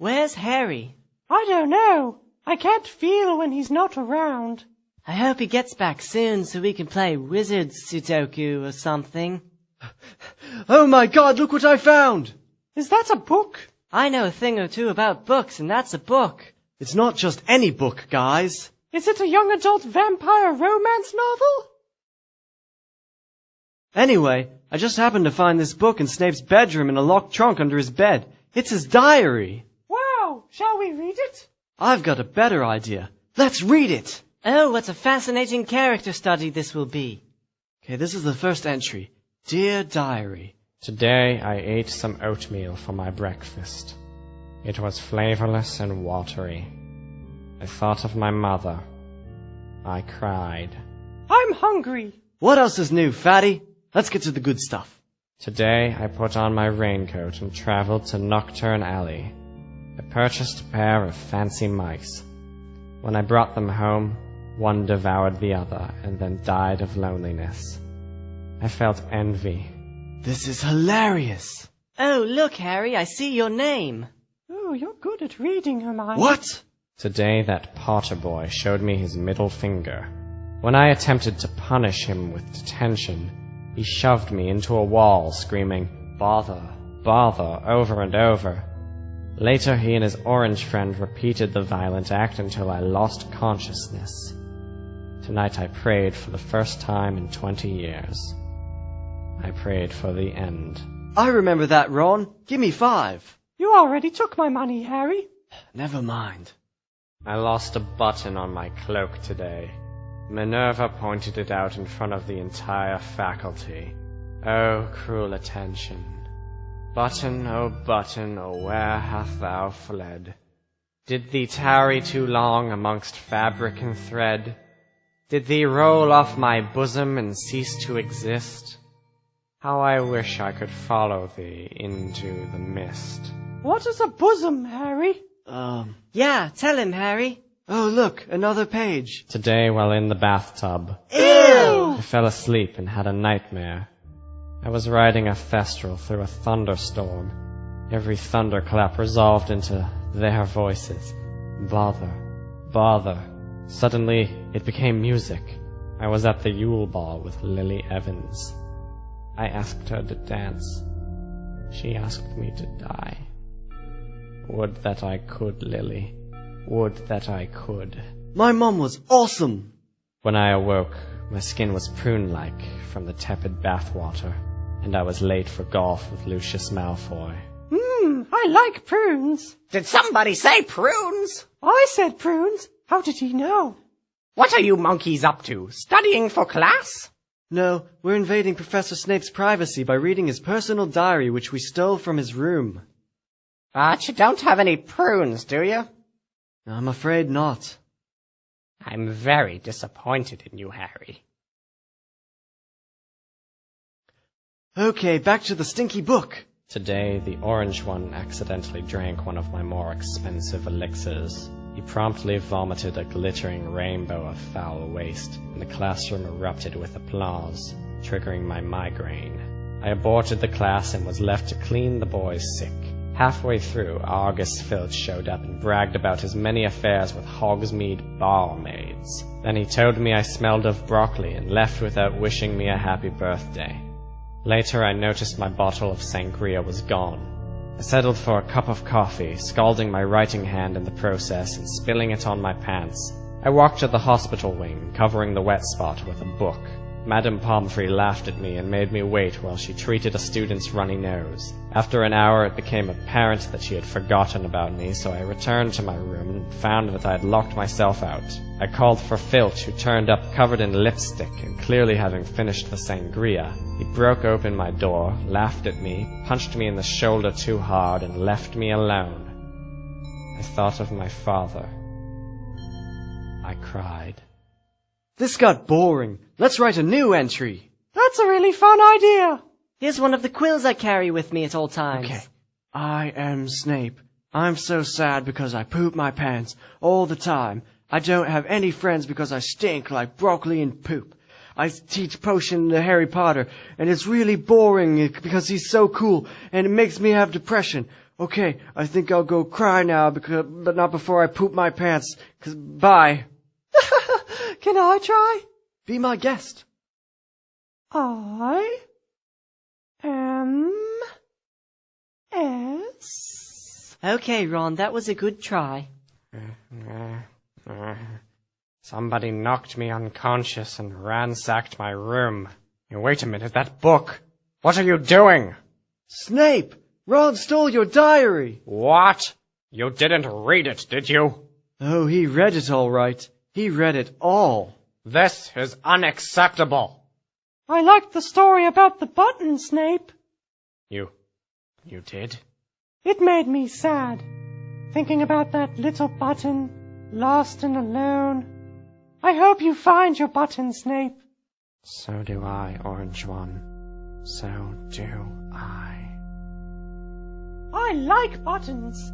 Where's Harry? I don't know. I can't feel when he's not around. I hope he gets back soon so we can play Wizard Sudoku or something. Oh my God, look what I found! Is that a book? I know a thing or two about books, and that's a book. It's not just any book, guys. Is it a young adult vampire romance novel? Anyway, I just happened to find this book in Snape's bedroom in a locked trunk under his bed. It's his diary. Wow, shall we read it? I've got a better idea. Let's read it! Oh, what a fascinating character study this will be. Okay, this is the first entry. Dear Diary. Today I ate some oatmeal for my breakfast. It was flavorless and watery. I thought of my mother. I cried. I'm hungry. What else is new, fatty? Let's get to the good stuff. Today I put on my raincoat and traveled to Nocturne Alley. I purchased a pair of fancy mice. When I brought them home, one devoured the other and then died of loneliness. I felt envy. This is hilarious. Oh, look, Harry, I see your name. Oh, you're good at reading, Hermione. What? Today that Potter boy showed me his middle finger. When I attempted to punish him with detention, he shoved me into a wall, screaming, "Bother, bother," over and over. Later, he and his orange friend repeated the violent act until I lost consciousness. Tonight I prayed for the first time in 20 years. I prayed for the end. I remember that, Ron. Give me 5. You already took my money, Harry. Never mind. I lost a button on my cloak today. Minerva pointed it out in front of the entire faculty. Oh, cruel attention. Button, oh, where hast thou fled? Did thee tarry too long amongst fabric and thread? Did thee roll off my bosom and cease to exist? How I wish I could follow thee into the mist. What is a bosom, Harry? Yeah, tell him, Harry. Oh, look, another page. Today, while in the bathtub, Ew! I fell asleep and had a nightmare. I was riding a thestral through a thunderstorm. Every thunderclap resolved into their voices. Bother, bother. Suddenly, it became music. I was at the Yule Ball with Lily Evans. I asked her to dance. She asked me to die. Would that I could, Lily. Would that I could. My mom was awesome. When I awoke, my skin was prune-like from the tepid bathwater, and I was late for golf with Lucius Malfoy. I like prunes. Did somebody say prunes? I said prunes. How did he know? What are you monkeys up to? Studying for class? No, we're invading Professor Snape's privacy by reading his personal diary, which we stole from his room. But you don't have any prunes, do you? I'm afraid not. I'm very disappointed in you, Harry. Okay, back to the stinky book. Today, the orange one accidentally drank one of my more expensive elixirs. He promptly vomited a glittering rainbow of foul waste, and the classroom erupted with applause, triggering my migraine. I aborted the class and was left to clean the boys sick. Halfway through, Argus Filch showed up and bragged about his many affairs with Hogsmeade barmaids. Then he told me I smelled of broccoli and left without wishing me a happy birthday. Later, I noticed my bottle of sangria was gone. I settled for a cup of coffee, scalding my writing hand in the process and spilling it on my pants. I walked to the hospital wing, covering the wet spot with a book. Madame Pomfrey laughed at me and made me wait while she treated a student's runny nose. After an hour, it became apparent that she had forgotten about me, so I returned to my room and found that I had locked myself out. I called for Filch, who turned up covered in lipstick and clearly having finished the sangria. He broke open my door, laughed at me, punched me in the shoulder too hard, and left me alone. I thought of my father. I cried. This got boring. Let's write a new entry. That's a really fun idea. Here's one of the quills I carry with me at all times. Okay. I am Snape. I'm so sad because I poop my pants all the time. I don't have any friends because I stink like broccoli and poop. I teach potion to Harry Potter, and it's really boring because he's so cool, and it makes me have depression. Okay, I think I'll go cry now, but not before I poop my pants. Bye. Can I try? Be my guest. I M S. Okay, Ron, that was a good try. Somebody knocked me unconscious and ransacked my room. Hey, wait a minute, that book! What are you doing? Snape! Ron stole your diary! What? You didn't read it, did you? Oh, he read it all right. He read it all. This is unacceptable. I liked the story about the button, Snape. You did? It made me sad, thinking about that little button, lost and alone. I hope you find your button, Snape. So do I, Orange One. So do I. I like buttons.